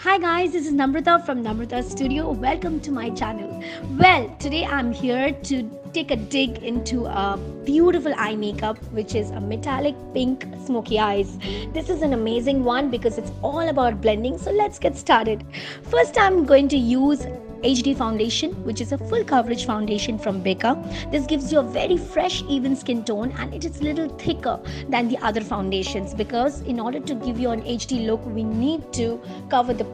Hi guys, this is Namrata from Namrata's Studio. Welcome to my channel. Well, today I'm here to take a dig into a beautiful eye makeup which is a metallic pink smoky eyes. This is an amazing one because it's all about blending. So let's get started. First, I'm going to use HD foundation, which is a full coverage foundation from Becca. This gives you a very fresh even skin tone and it is a little thicker than the other foundations because in order to give you an HD look we need to cover the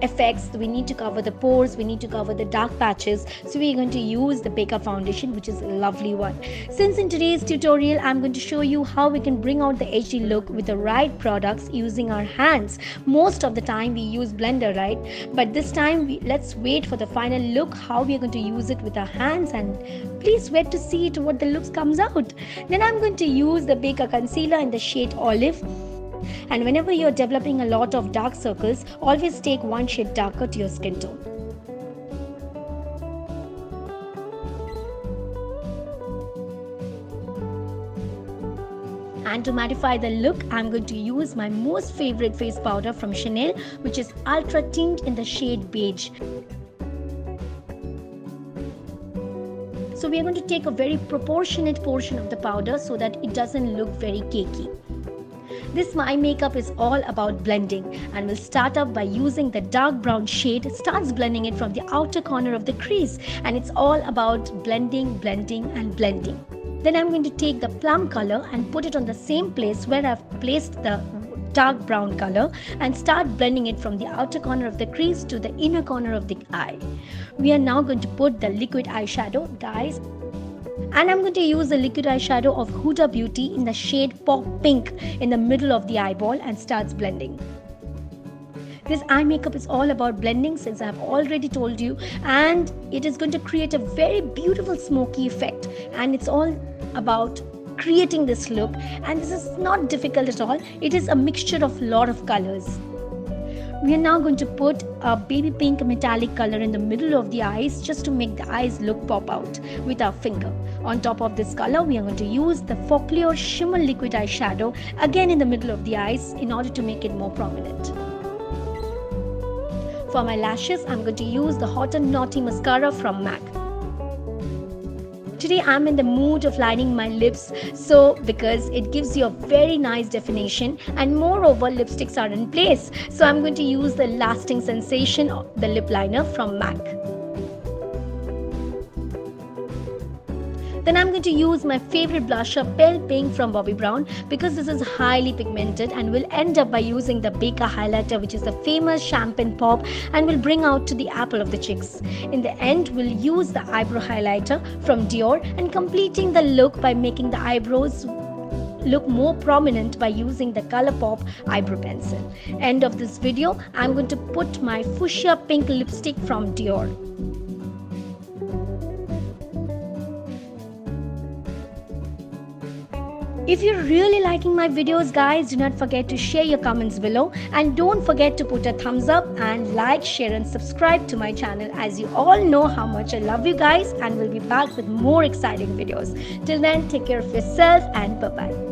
effects, we need to cover the pores, we need to cover the dark patches. So we're going to use the Becca foundation, which is a lovely one. Since in today's tutorial I'm going to show you how we can bring out the HD look with the right products using our hands. Most of the time we use blender, right? But this time let's wait for the final look, how we are going to use it with our hands, and please wait to see it what the looks comes out. Then I'm going to use the Becca concealer in the shade olive. And whenever you're developing a lot of dark circles, always take one shade darker to your skin tone. And to mattify the look, I'm going to use my most favorite face powder from Chanel, which is ultra tint in the shade beige. So we are going to take a very proportionate portion of the powder so that it doesn't look very cakey. This eye makeup is all about blending, and we'll start up by using the dark brown shade. It starts blending it from the outer corner of the crease, and it's all about blending, blending and blending. Then I'm going to take the plum color and put it on the same place where I've placed the dark brown color and start blending it from the outer corner of the crease to the inner corner of the eye. We are now going to put the liquid eyeshadow, guys. And I'm going to use the liquid eyeshadow of Huda Beauty in the shade Pop Pink in the middle of the eyeball and starts blending. This eye makeup is all about blending, since I've already told you, and it is going to create a very beautiful smoky effect, and it's all about creating this look, and this is not difficult at all. It is a mixture of a lot of colors. We are now going to put a baby pink metallic color in the middle of the eyes just to make the eyes look pop out with our finger. On top of this color, we are going to use the Folklore Shimmer Liquid Eyeshadow again in the middle of the eyes in order to make it more prominent. For my lashes, I'm going to use the Hot and Naughty Mascara from MAC. Today I'm in the mood of lining my lips, because it gives you a very nice definition, and moreover lipsticks are in place. So I'm going to use the Lasting Sensation, the lip liner from MAC. Then I'm going to use my favorite blusher, Pale Pink from Bobbi Brown, because this is highly pigmented, and we'll end up by using the Becca highlighter, which is the famous champagne pop, and will bring out to the apple of the cheeks. In the end, we'll use the eyebrow highlighter from Dior and completing the look by making the eyebrows look more prominent by using the Colourpop eyebrow pencil. End of this video, I'm going to put my fuchsia pink lipstick from Dior. If you're really liking my videos, guys, do not forget to share your comments below, and don't forget to put a thumbs up and like, share and subscribe to my channel, as you all know how much I love you guys, and we'll be back with more exciting videos. Till then, take care of yourself and bye-bye.